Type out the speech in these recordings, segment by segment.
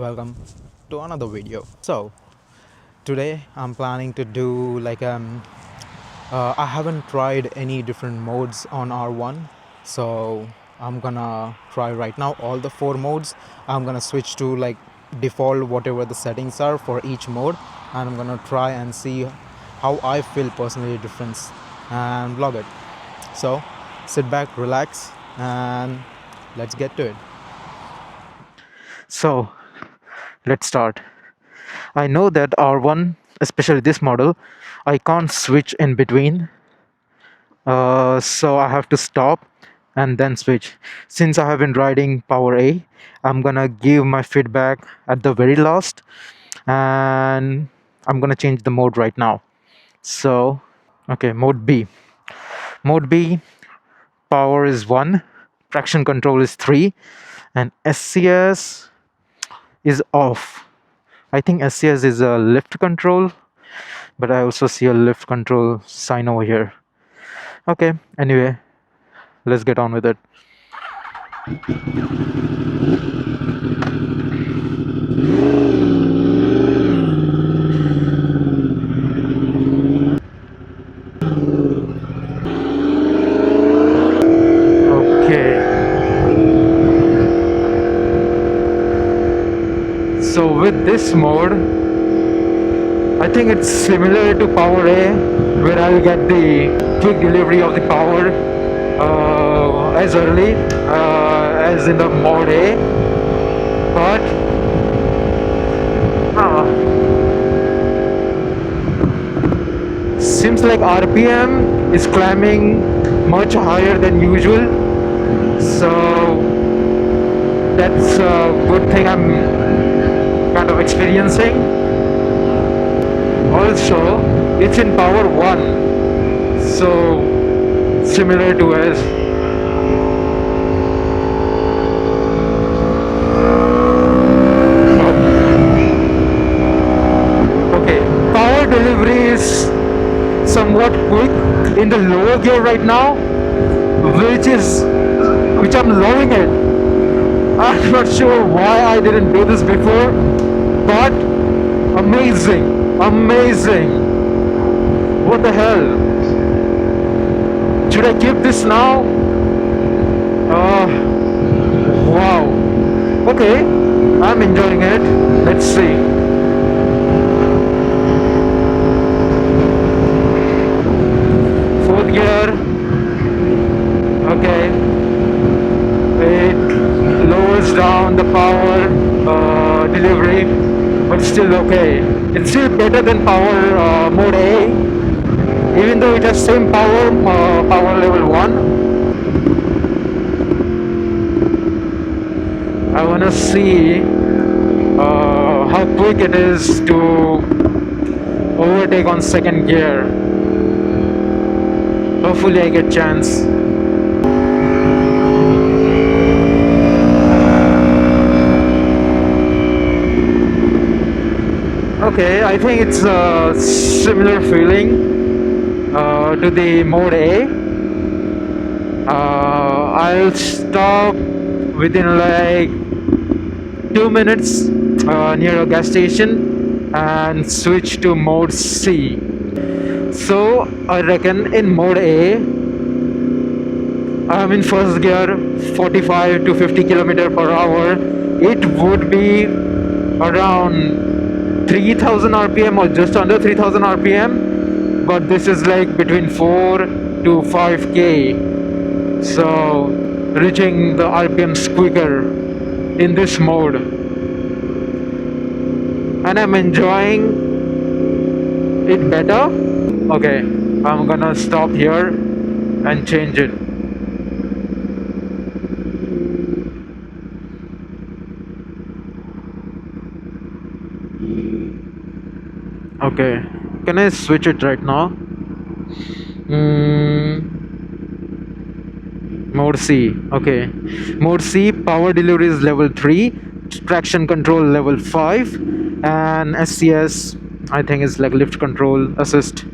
welcome to another video. So today I'm planning to do like I haven't tried any different modes on R1, so I'm gonna try right now all the 4 modes. I'm gonna switch to like default whatever the settings are for each mode, and I'm gonna try and see how I feel personally difference and vlog it. So sit back, relax, and let's get to it. So let's start. I know that R1, especially this model, I can't switch in between, so I have to stop and then switch. Since I have been riding power A, I'm gonna give my feedback at the very last, and I'm gonna change the mode right now. So okay, mode B. Mode B, power is 1, traction control is 3, and SCS is off. I think SCS is a lift control, but I also see a lift control sign over here. Okay, anyway, let's get on with it. So with this mode, I think it's similar to power A, where I'll get the quick delivery of the power as early as in the mode A, but seems like RPM is climbing much higher than usual, so that's a good thing I'm kind of experiencing. Also, it's in power 1, so similar to us. Okay, power delivery is somewhat quick in the lower gear right now, which I'm loving it. I'm not sure why I didn't do this before, but amazing. What the hell? Should I keep this now? Wow. Okay, I'm enjoying it. Let's see. Fourth gear. Okay. It lowers down the power delivery, but still okay. It's still better than power mode A, even though it has same power level 1. I wanna see how quick it is to overtake on second gear. Hopefully I get chance. Okay, I think it's a similar feeling to the mode A. I'll stop within like 2 minutes near a gas station and switch to mode C. So I reckon in mode A, I'm in first gear, 45 to 50 km/h. It would be around 3000 RPM or just under 3000 RPM, but this is like between 4 to 5k, so reaching the RPMs quicker in this mode, and I'm enjoying it better. Okay, I'm gonna stop here and change it. Okay, can I switch it right now? Mode C. Okay, mode C, power delivery is level 3, traction control level 5, and SCS I think is like lift control assist.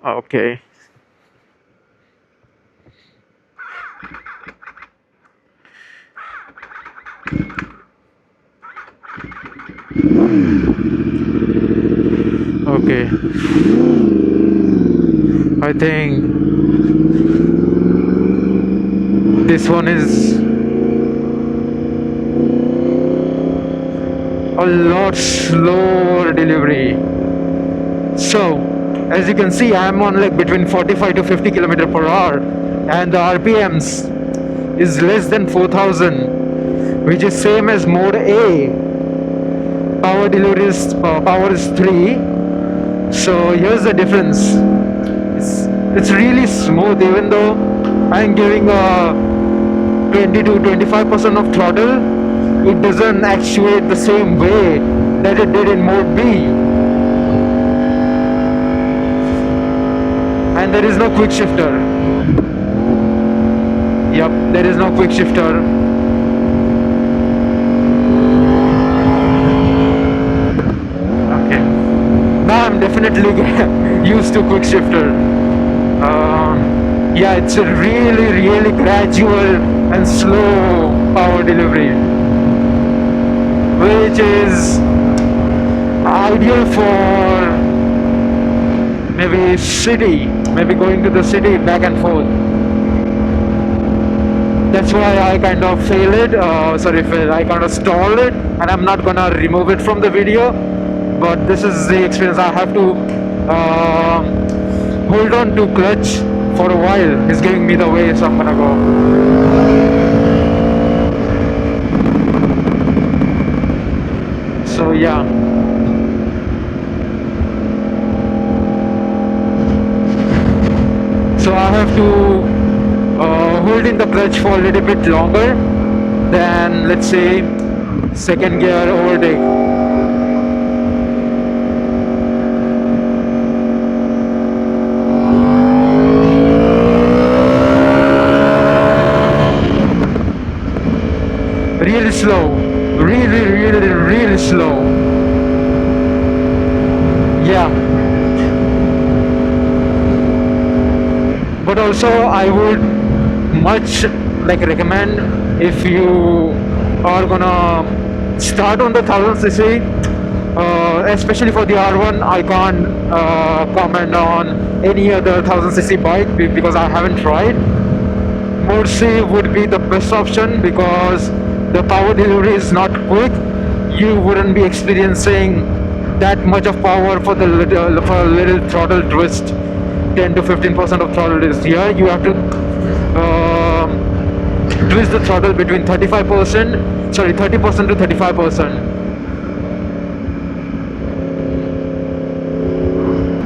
Okay. Okay, I think this one is a lot slower delivery. So as you can see, I'm on like between 45 to 50 kilometer per hour, and the RPMs is less than 4000, which is same as mode A. Power delivery is power is 3. So here's the difference. It's really smooth, even though I'm giving a 20 to 25% of throttle. It doesn't actuate the same way that it did in mode B. And there is no quick shifter. Yep, there is no quick shifter. Okay, now I'm definitely used to quick shifter. Yeah, it's a really gradual and slow power delivery, which is ideal for maybe going to the city back and forth. That's why I kind of I kind of stalled it, and I'm not gonna remove it from the video, but this is the experience. I have to hold on to clutch for a while. He's giving me the way, so I'm gonna go. So yeah, so I have to hold in the clutch for a little bit longer than, let's say, second gear overtake. Really slow, really slow. Yeah, but also I would much recommend, if you are gonna start on the 1000cc, especially for the R1. I can't comment on any other 1000cc bike because I haven't tried. Mode C would be the best option because the power delivery is not quick. You wouldn't be experiencing that much of power for a little throttle twist. 10 to 15% of throttle is here. You have to twist the throttle between 30% to 35%.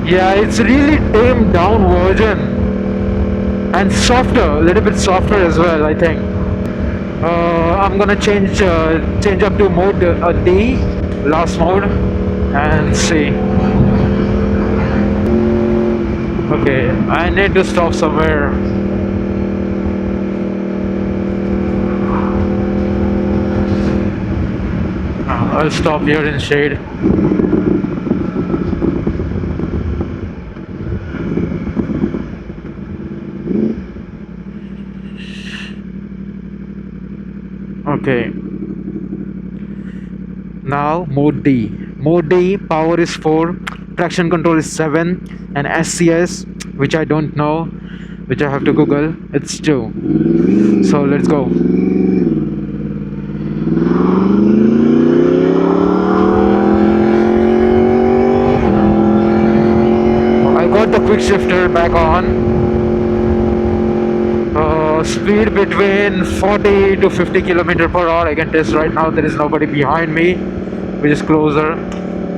Yeah, it's really tamed down version, and softer, a little bit softer as well, I think. I'm gonna change up to mode D, last mode, and see. Okay, I need to stop somewhere. I'll stop here in shade. Okay. Now mode D. Mode D, power is 4, traction control is 7, and SCS, which I don't know, which I have to Google, it's 2. So let's go. I got the quick shifter back on. Speed between 40 to 50 kilometer per hour. I can test right now. There is nobody behind me, which is closer.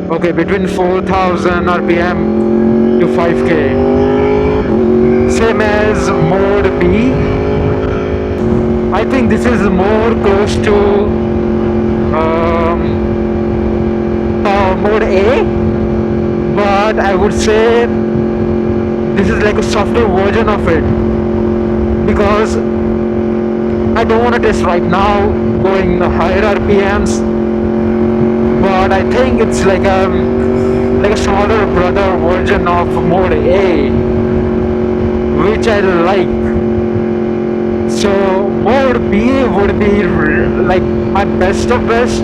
Okay, between 4000 RPM to 5k. Same as mode B. I think this is more close to mode A, but I would say this is like a softer version of it, because I don't want to test right now going higher RPMs, but I think it's like a smaller brother version of mode A, which I like. So mode B would be like my best of best.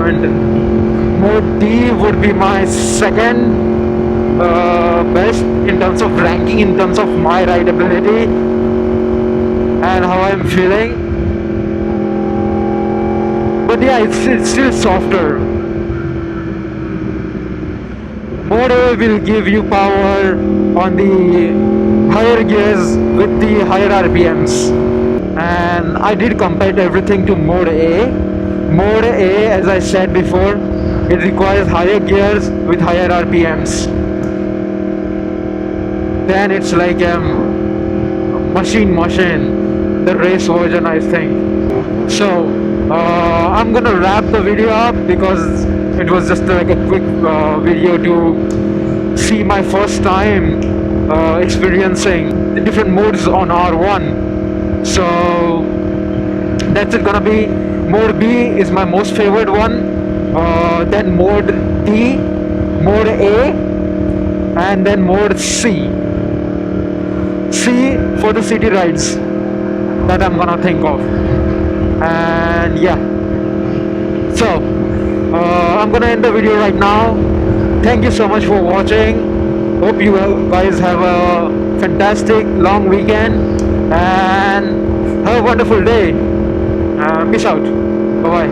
and mode D would be my second best in terms of ranking, in terms of my rideability and how I'm feeling. But yeah, it's still softer. Mode A will give you power on the higher gears with the higher RPMs. And I did compare everything to Mode A. Mode A, as I said before, it requires higher gears with higher RPMs. Then it's like machine, the race version, I think. So I'm gonna wrap the video up because it was just like a quick video to see my first time experiencing the different modes on R1. So that's it gonna be. Mode B is my most favorite one, then mode D, mode A, and then mode C. C for the city rides that I'm gonna think of. And yeah, so I'm gonna end the video right now. Thank you so much for watching. Hope you guys have a fantastic long weekend and have a wonderful day. Peace out. Bye bye.